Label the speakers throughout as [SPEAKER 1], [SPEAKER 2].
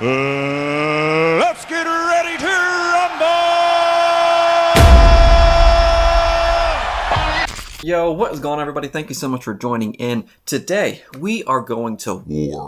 [SPEAKER 1] Let's get ready to rumble!
[SPEAKER 2] Yo, what is going on, everybody? Thank you so much for joining in. Today, we are going to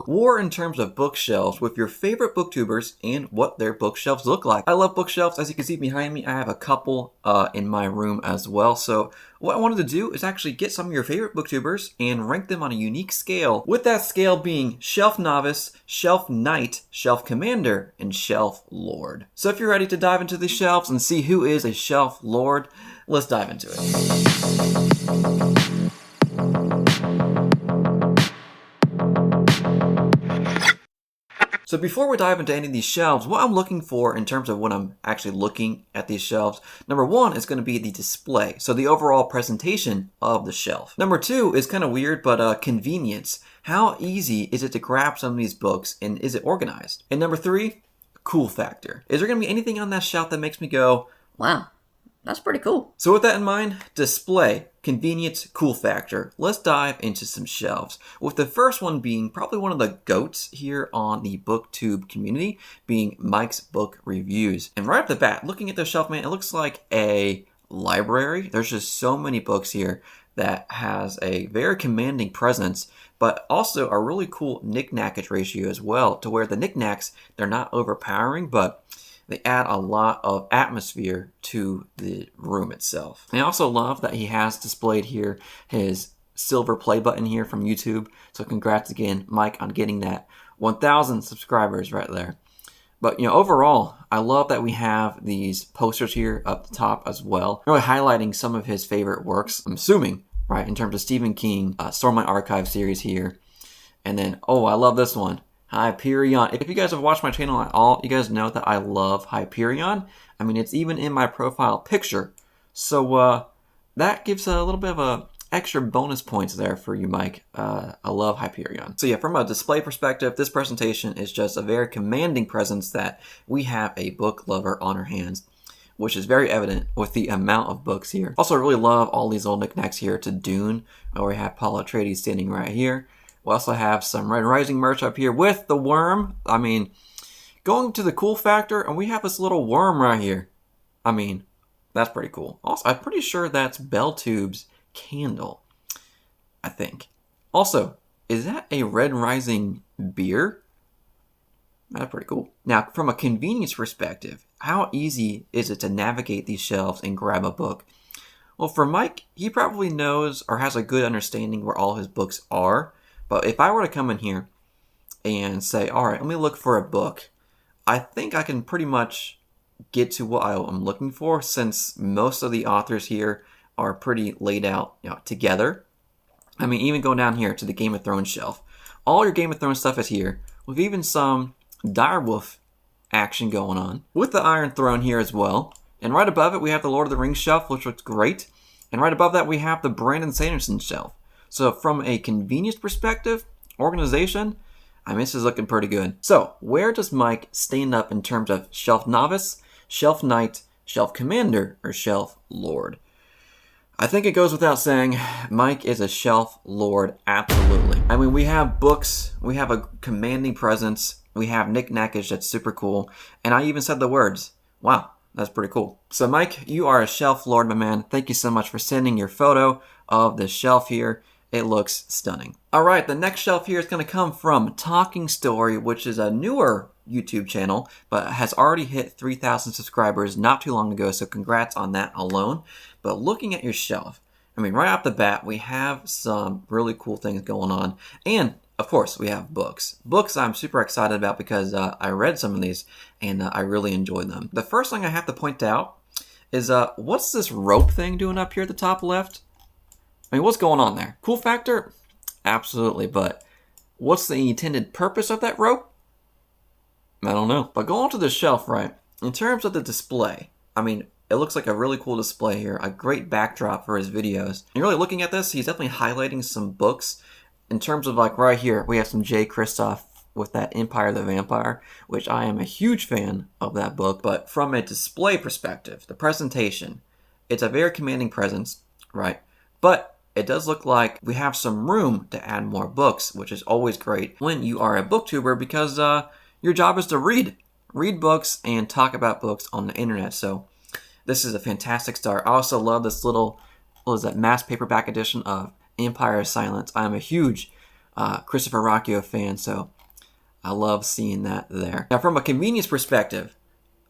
[SPEAKER 2] war in terms of bookshelves with your favorite booktubers and what their bookshelves look like. I love bookshelves. As you can see behind me, I have a couple in my room as well. So what I wanted to do is actually get some of your favorite booktubers and rank them on a unique scale, with that scale being Shelf Novice, Shelf Knight, Shelf Commander, and Shelf Lord. So if you're ready to dive into these shelves and see who is a Shelf Lord, let's dive into it. So before we dive into any of these shelves, what I'm looking for in terms of when I'm actually looking at these shelves, number one is going to be the display. So the overall presentation of the shelf. Number two is kind of weird, but convenience. How easy is it to grab some of these books, and is it organized? And number three, cool factor. Is there going to be anything on that shelf that makes me go, wow, that's pretty cool? So with that in mind, display, convenience, cool factor. Let's dive into some shelves. With the first one being probably one of the GOATs here on the BookTube community, being Mike's Book Reviews. And right off the bat, looking at the shelf, man, it looks like a library. There's just so many books here that has a very commanding presence, but also a really cool knick-knackage ratio as well, to where the knickknacks, they're not overpowering, but they add a lot of atmosphere to the room itself. And I also love that he has displayed here his silver play button here from YouTube. So congrats again, Mike, on getting that 1,000 subscribers right there. But, overall, I love that we have these posters here up the top as well, really highlighting some of his favorite works, I'm assuming, right, in terms of Stephen King, Stormlight Archive series here. And then, oh, I love this one. Hyperion. If you guys have watched my channel at all, you guys know that I love Hyperion. I mean, it's even in my profile picture. So that gives a little bit of a extra bonus points there for you, Mike. I love Hyperion. So yeah, from a display perspective, this presentation is just a very commanding presence that we have a book lover on our hands, which is very evident with the amount of books here. Also, I really love all these little knickknacks here to Dune, where we have Paul Atreides standing right here. We also have some Red Rising merch up here with the worm. I mean, going to the cool factor, and we have this little worm right here. I mean, that's pretty cool. Also, I'm pretty sure that's Beltu's candle, I think. Also, is that a Red Rising beer? That's pretty cool. Now, from a convenience perspective, how easy is it to navigate these shelves and grab a book? Well, for Mike, he probably knows or has a good understanding where all his books are. But if I were to come in here and say, all right, let me look for a book, I think I can pretty much get to what I'm looking for, since most of the authors here are pretty laid out, together. I mean, even going down here to the Game of Thrones shelf, all your Game of Thrones stuff is here, with even some direwolf action going on, with the Iron Throne here as well. And right above it, we have the Lord of the Rings shelf, which looks great. And right above that, we have the Brandon Sanderson shelf. So from a convenience perspective, organization, I mean, this is looking pretty good. So where does Mike stand up in terms of Shelf Novice, Shelf Knight, Shelf Commander, or Shelf Lord? I think it goes without saying, Mike is a Shelf Lord, absolutely. I mean, we have books, we have a commanding presence, we have knick-knackage that's super cool, and I even said the words. Wow, that's pretty cool. So Mike, you are a Shelf Lord, my man. Thank you so much for sending your photo of the shelf here. It looks stunning. All right, the next shelf here is going to come from Talking Story, which is a newer YouTube channel, but has already hit 3,000 subscribers not too long ago, so congrats on that alone. But looking at your shelf, I mean, right off the bat, we have some really cool things going on. And, of course, we have books. Books I'm super excited about because I read some of these, and I really enjoyed them. The first thing I have to point out is, what's this rope thing doing up here at the top left? I mean, what's going on there? Cool factor? Absolutely, but what's the intended purpose of that rope? I don't know. But going on to the shelf, right, in terms of the display, I mean, it looks like a really cool display here, a great backdrop for his videos. And really looking at this, he's definitely highlighting some books. In terms of, like, right here, we have some J. Kristoff with that Empire the Vampire, which I am a huge fan of that book. But from a display perspective, the presentation, it's a very commanding presence, right? But it does look like we have some room to add more books, which is always great when you are a booktuber, because your job is to read books and talk about books on the internet. So this is a fantastic start. I also love this little, what is that, mass paperback edition of Empire of Silence. I'm a huge Christopher Rocchio fan, so I love seeing that there. Now, from a convenience perspective,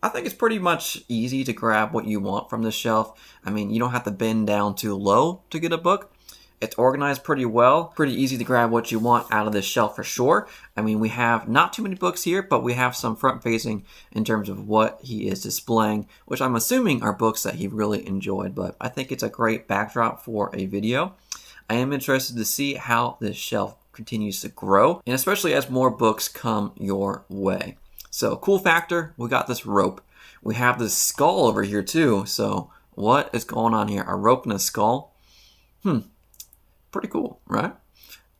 [SPEAKER 2] I think it's pretty much easy to grab what you want from the shelf. I mean, you don't have to bend down too low to get a book. It's organized pretty well. Pretty easy to grab what you want out of this shelf for sure. I mean, we have not too many books here, but we have some front facing in terms of what he is displaying, which I'm assuming are books that he really enjoyed, but I think it's a great backdrop for a video. I am interested to see how this shelf continues to grow, and especially as more books come your way. So, cool factor, we got this rope. We have this skull over here too. So, what is going on here? A rope and a skull? Pretty cool, right?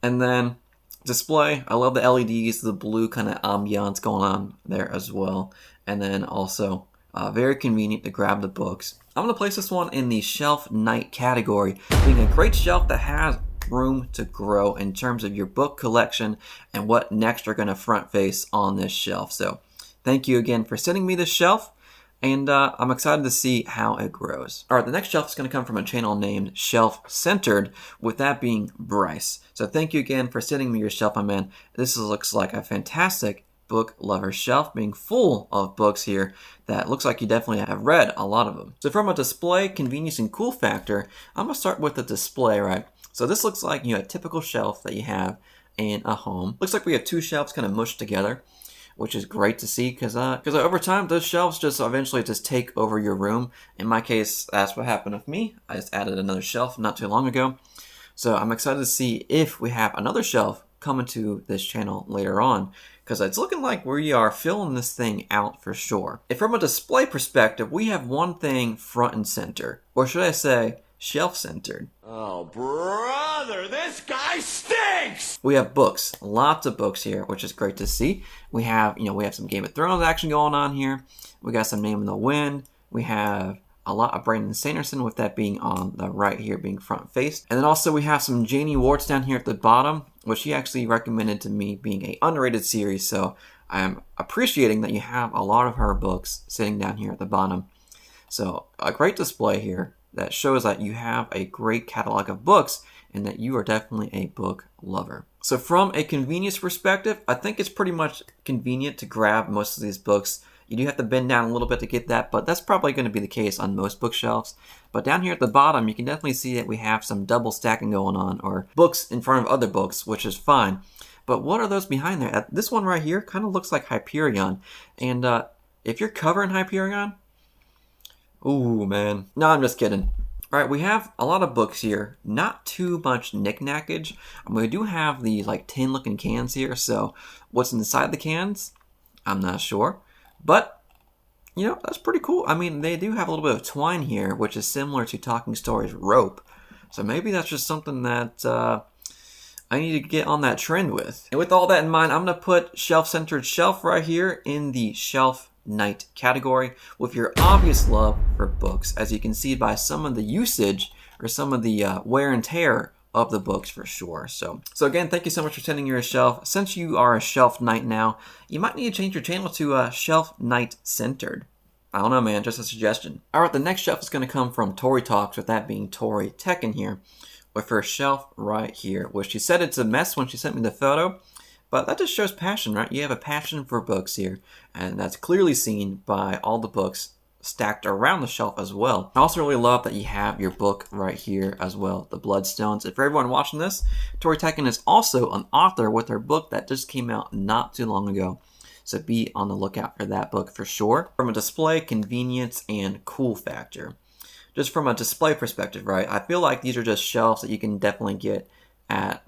[SPEAKER 2] And then, display. I love the LEDs, the blue kind of ambiance going on there as well. And then also, very convenient to grab the books. I'm going to place this one in the Shelf Night category, being a great shelf that has room to grow in terms of your book collection and what next are going to front face on this shelf. So thank you again for sending me this shelf, and I'm excited to see how it grows. All right, the next shelf is going to come from a channel named Shelf Centered, with that being Bryce. So thank you again for sending me your shelf, my man. This looks like a fantastic book lover shelf, being full of books here that looks like you definitely have read a lot of them. So from a display, convenience, and cool factor, I'm going to start with the display, right? So this looks like, a typical shelf that you have in a home. Looks like we have two shelves kind of mushed together, which is great to see because over time, those shelves just eventually just take over your room. In my case, that's what happened with me. I just added another shelf not too long ago. So I'm excited to see if we have another shelf coming to this channel later on, because it's looking like we are filling this thing out for sure. And from a display perspective, we have one thing front and center, or should I say, shelf-centered.
[SPEAKER 1] Oh, brother, this guy stinks!
[SPEAKER 2] We have books, lots of books here, which is great to see. We have, we have some Game of Thrones action going on here. We got some Name in the Wind. We have a lot of Brandon Sanderson, with that being on the right here, being front-faced. And then also we have some Janie Warts down here at the bottom, which he actually recommended to me being an underrated series. So I'm appreciating that you have a lot of her books sitting down here at the bottom. So a great display here that shows that you have a great catalog of books and that you are definitely a book lover. So from a convenience perspective, I think it's pretty much convenient to grab most of these books. You do have to bend down a little bit to get that, but that's probably going to be the case on most bookshelves. But down here at the bottom, you can definitely see that we have some double stacking going on, or books in front of other books, which is fine. But what are those behind there? This one right here kind of looks like Hyperion. And if you're covering Hyperion, ooh, man. No, I'm just kidding. All right, we have a lot of books here. Not too much knick-knackage. We do have the tin-looking cans here, so what's inside the cans, I'm not sure. But, that's pretty cool. I mean, they do have a little bit of twine here, which is similar to Talking Stories rope. So maybe that's just something that I need to get on that trend with. And with all that in mind, I'm going to put Shelf-Centered Shelf right here in the Shelf Night category, with your obvious love for books, as you can see by some of the usage or some of the wear and tear of the books for sure. So again, thank you so much for sending your shelf. Since you are a Shelf Night now, you might need to change your channel to Shelf Night Centered. I don't know, man, just a suggestion. All right, the next shelf is going to come from Tory Talks, with that being Tory Tekken here, with her shelf right here, which she said it's a mess when she sent me the photo. But that just shows passion, right? You have a passion for books here, and that's clearly seen by all the books stacked around the shelf as well. I also really love that you have your book right here as well, The Bloodstones. And for everyone watching this, Tory Tekken is also an author with her book that just came out not too long ago. So be on the lookout for that book for sure. From a display, convenience, and cool factor. Just from a display perspective, right? I feel like these are just shelves that you can definitely get at,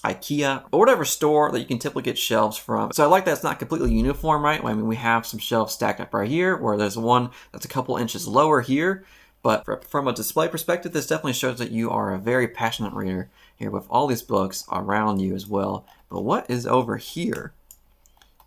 [SPEAKER 2] IKEA, or whatever store that you can typically get shelves from. So I like that it's not completely uniform, right? I mean, we have some shelves stacked up right here, where there's one that's a couple inches lower here. But from a display perspective, this definitely shows that you are a very passionate reader here, with all these books around you as well. But what is over here?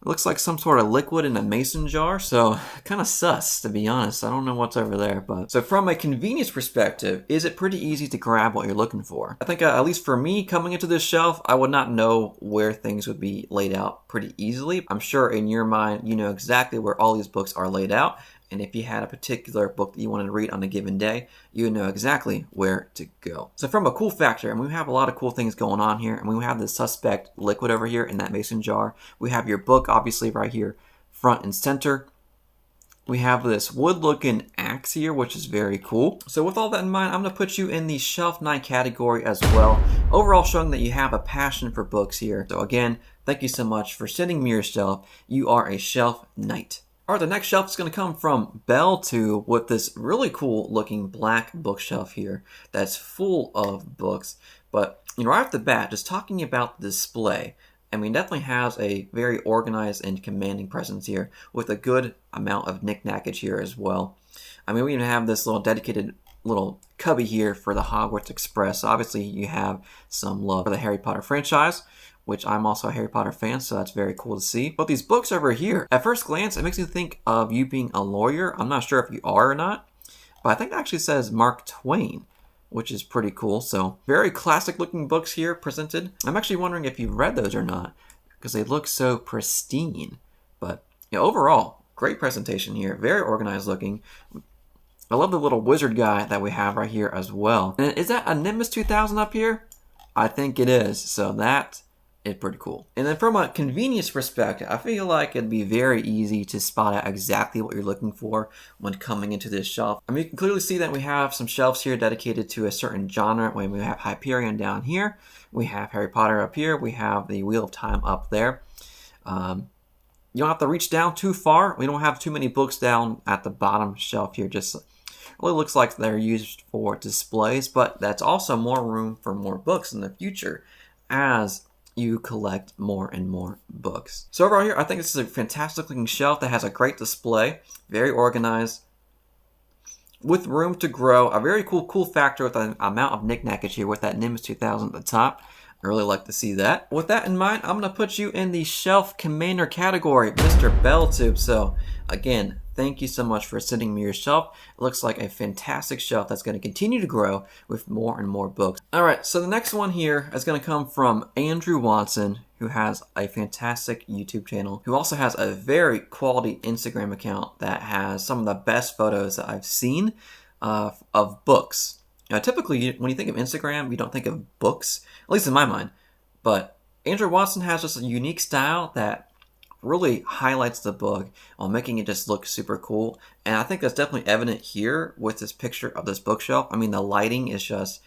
[SPEAKER 2] It looks like some sort of liquid in a mason jar, so kind of sus, to be honest. I don't know what's over there, but... So from a convenience perspective, is it pretty easy to grab what you're looking for? I think, at least for me, coming into this shelf, I would not know where things would be laid out pretty easily. I'm sure in your mind, you know exactly where all these books are laid out, and if you had a particular book that you wanted to read on a given day, you would know exactly where to go. So from a cool factor, and we have a lot of cool things going on here, and we have the suspect liquid over here in that mason jar. We have your book, obviously, right here, front and center. We have this wood-looking axe here, which is very cool. So with all that in mind, I'm going to put you in the Shelf Knight category as well. Overall, showing that you have a passion for books here. So again, thank you so much for sending me your shelf. You are a Shelf Knight. Alright, the next shelf is going to come from Beltu with this really cool looking black bookshelf here that's full of books. But, you know, right off the bat, just talking about the display, I mean, definitely has a very organized and commanding presence here with a good amount of knick-knackage here as well. I mean, we even have this little dedicated little cubby here for the Hogwarts Express. So obviously, you have some love for the Harry Potter franchise, which I'm also a Harry Potter fan, so that's very cool to see. But these books over here, at first glance, it makes me think of you being a lawyer. I'm not sure if you are or not, but I think it actually says Mark Twain, which is pretty cool. So very classic looking books here presented. I'm actually wondering if you've read those or not, because they look so pristine. But you know, overall, great presentation here, very organized looking. I love the little wizard guy that we have right here as well. And is that a Nimbus 2000 up here? I think it is, so that is pretty cool. And then from a convenience perspective, I feel like it'd be very easy to spot out exactly what you're looking for when coming into this shelf. I mean, you can clearly see that we have some shelves here dedicated to a certain genre. When we have Hyperion down here, we have Harry Potter up here, we have the Wheel of Time up there. You don't have to reach down too far. We don't have too many books down at the bottom shelf here. Just really looks like they're used for displays, but that's also more room for more books in the future as you collect more and more books. So overall here, I think this is a fantastic looking shelf that has a great display, very organized, with room to grow. A very cool factor with the amount of knick-knackage here with that Nimbus 2000 at the top. I really like to see that. With that in mind, I'm going to put you in the Shelf Commander category, Mr. Beltu. So again, thank you so much for sending me your shelf. It looks like a fantastic shelf that's going to continue to grow with more and more books. Alright, so the next one here is going to come from Andrew Watson, who has a fantastic YouTube channel, who also has a very quality Instagram account that has some of the best photos that I've seen of books. Now, typically, when you think of Instagram, you don't think of books, at least in my mind. But Andrew Watson has just a unique style that really highlights the book while making it just look super cool. And I think that's definitely evident here with this picture of this bookshelf. I mean, the lighting is just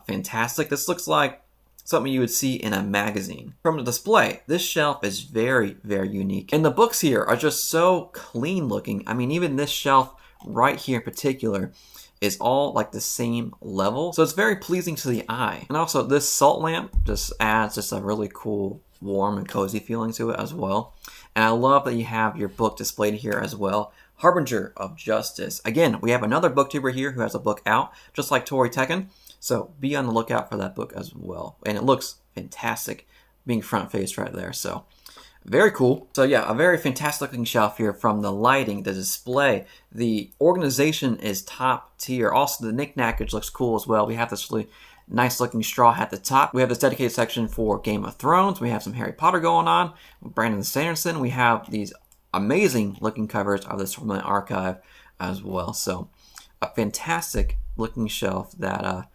[SPEAKER 2] fantastic. This looks like something you would see in a magazine. From the display, this shelf is very, very unique. And the books here are just so clean looking. I mean, even this shelf right here in particular is all like the same level. So it's very pleasing to the eye. And also this salt lamp just adds just a really cool, warm and cozy feeling to it as well. And I love that you have your book displayed here as well. Harbinger of Justice. Again, we have another booktuber here who has a book out, just like Tory Talks. So be on the lookout for that book as well. And it looks fantastic being front faced right there. So very cool. So yeah, a very fantastic looking shelf here from the lighting, the display, the organization is top tier. Also the knick-knackage looks cool as well. We have this really nice looking straw hat at the top. We have this dedicated section for Game of Thrones. We have some Harry Potter going on with Brandon Sanderson. We have these amazing looking covers of the Stormlight Archive as well. So a fantastic looking shelf that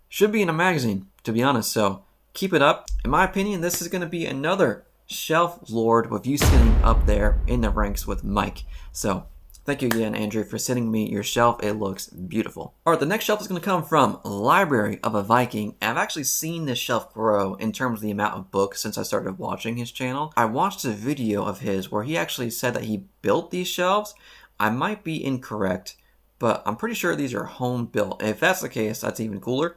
[SPEAKER 2] should be in a magazine, to be honest. So keep it up. In my opinion, this is going to be another Shelf Lord with you sitting up there in the ranks with Mike. So thank you again, Andrew, for sending me your shelf. It looks beautiful. Alright, the next shelf is going to come from Library of a Viking. And I've actually seen this shelf grow in terms of the amount of books since I started watching his channel. I watched a video of his where he actually said that he built these shelves. I might be incorrect, but I'm pretty sure these are home built. And if that's the case, that's even cooler.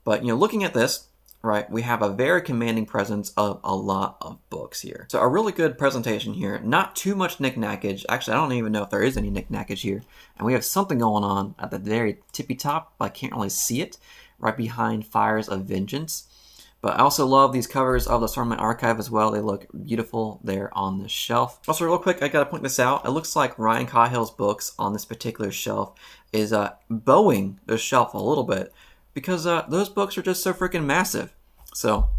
[SPEAKER 2] But, you know, looking at this, right, we have a very commanding presence of a lot of books here. So a really good presentation here. Not too much knick-knackage. Actually, I don't even know if there is any knick-knackage here. And we have something going on at the very tippy top, but I can't really see it, right behind Fires of Vengeance. But I also love these covers of the Storm of My Archive as well. They look beautiful there on the shelf. Also, real quick, I gotta point this out. It looks like Ryan Cahill's books on this particular shelf is bowing the shelf a little bit because those books are just so freaking massive. So,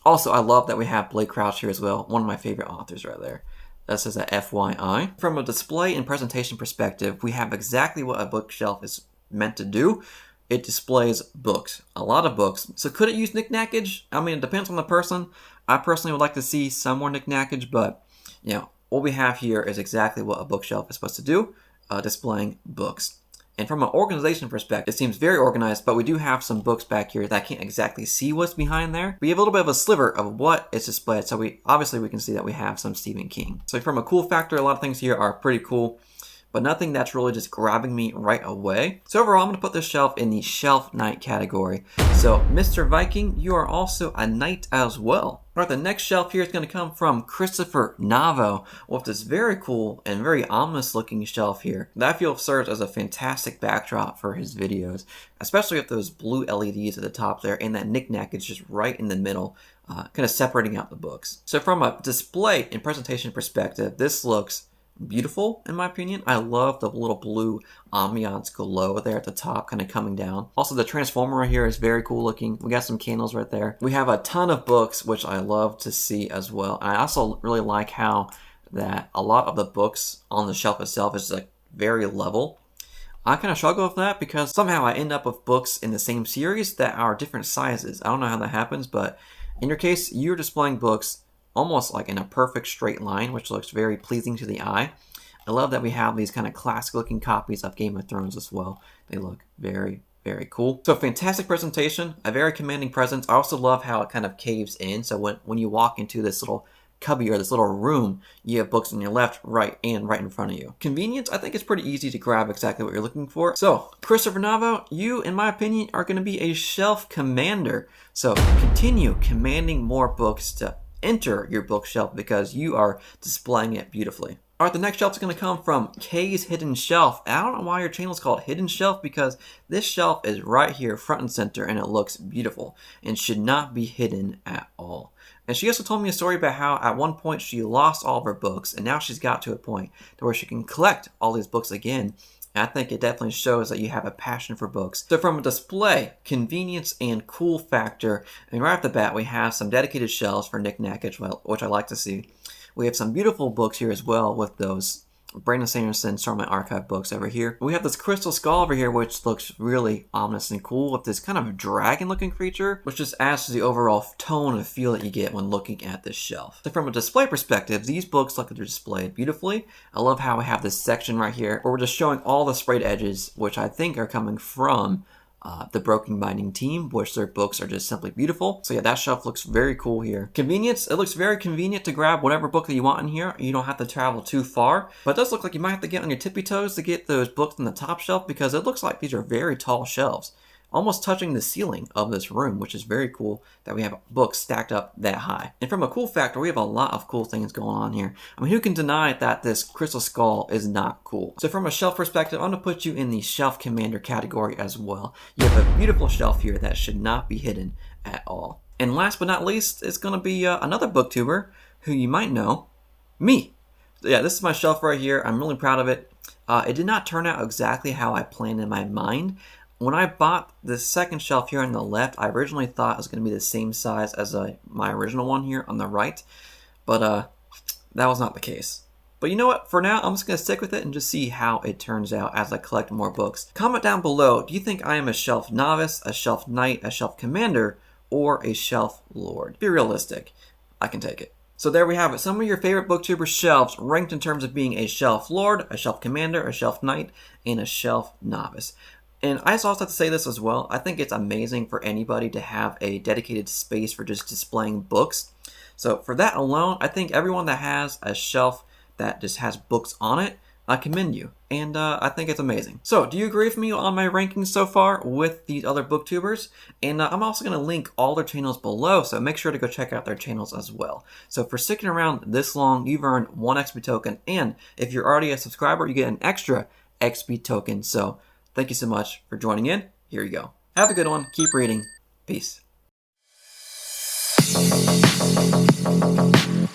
[SPEAKER 2] also, I love that we have Blake Crouch here as well. One of my favorite authors right there. That says a FYI. From a display and presentation perspective, we have exactly what a bookshelf is meant to do. It displays books, a lot of books. So could it use knickknackage? I mean, it depends on the person. I personally would like to see some more knickknackage, but you know, what we have here is exactly what a bookshelf is supposed to do, displaying books. And from an organization perspective, it seems very organized, but we do have some books back here that I can't exactly see what's behind there. We have a little bit of a sliver of what is displayed, so we can see that we have some Stephen King. So from a cool factor, a lot of things here are pretty cool, but nothing that's really just grabbing me right away. So overall, I'm going to put this shelf in the Shelf Knight category. So Mr. Viking, you are also a knight as well. Alright, the next shelf here is going to come from Christopher Navoo with this very cool and very ominous looking shelf here that I feel serves as a fantastic backdrop for his videos, especially with those blue LEDs at the top there and that knickknack is just right in the middle, kind of separating out the books. So from a display and presentation perspective, this looks beautiful in my opinion. I love the little blue ambiance glow there at the top kind of coming down. Also the transformer right here is very cool looking. We got some candles right there. We have a ton of books which I love to see as well. And I also really like how that a lot of the books on the shelf itself is like very level. I kind of struggle with that because somehow I end up with books in the same series that are different sizes. I don't know how that happens, but in your case you're displaying books almost like in a perfect straight line, which looks very pleasing to the eye. I love that we have these kind of classic looking copies of Game of Thrones as well. They look very, very cool. So fantastic presentation, a very commanding presence. I also love how it kind of caves in. So when you walk into this little cubby or this little room, you have books on your left, right, and right in front of you. Convenience, I think it's pretty easy to grab exactly what you're looking for. So Christopher Navoo, you, in my opinion, are going to be a shelf commander. So continue commanding more books to enter your bookshelf because you are displaying it beautifully. Alright, the next shelf is going to come from Kay's Hidden Shelf. I don't know why your channel is called Hidden Shelf because this shelf is right here front and center and it looks beautiful and should not be hidden at all. And she also told me a story about how at one point she lost all of her books and now she's got to a point to where she can collect all these books again. I think it definitely shows that you have a passion for books. So from a display, convenience, and cool factor, and right off the bat, we have some dedicated shelves for knickknackage, which I like to see. We have some beautiful books here as well with those Brandon Sanderson Storm of My Archive books over here. We have this crystal skull over here, which looks really ominous and cool with this kind of dragon-looking creature, which just adds to the overall tone and feel that you get when looking at this shelf. So from a display perspective, these books look like they're displayed beautifully. I love how we have this section right here where we're just showing all the sprayed edges, which I think are coming from the Broken Binding team, which their books are just simply beautiful. So yeah, that shelf looks very cool here. Convenience, it looks very convenient to grab whatever book that you want in here. You don't have to travel too far, but it does look like you might have to get on your tippy toes to get those books on the top shelf because it looks like these are very tall shelves, almost touching the ceiling of this room, which is very cool that we have books stacked up that high. And from a cool factor, we have a lot of cool things going on here. I mean, who can deny that this crystal skull is not cool? So from a shelf perspective, I'm going to put you in the shelf commander category as well. You have a beautiful shelf here that should not be hidden at all. And last but not least, it's going to be another booktuber who you might know, me. So yeah, this is my shelf right here. I'm really proud of it. It did not turn out exactly how I planned in my mind. When I bought the second shelf here on the left, I originally thought it was going to be the same size as my original one here on the right, but that was not the case. But you know what? For now, I'm just going to stick with it and just see how it turns out as I collect more books. Comment down below, do you think I am a shelf novice, a shelf knight, a shelf commander, or a shelf lord? Be realistic. I can take it. So there we have it. Some of your favorite booktuber shelves ranked in terms of being a shelf lord, a shelf commander, a shelf knight, and a shelf novice. And I also have to say this as well. I think it's amazing for anybody to have a dedicated space for just displaying books. So for that alone, I think everyone that has a shelf that just has books on it, I commend you. And I think it's amazing. So do you agree with me on my rankings so far with these other booktubers? And I'm also going to link all their channels below, so make sure to go check out their channels as well. So for sticking around this long, you've earned 1 XP token. And if you're already a subscriber, you get an extra XP token. So thank you so much for joining in. Here you go. Have a good one. Keep reading. Peace. you.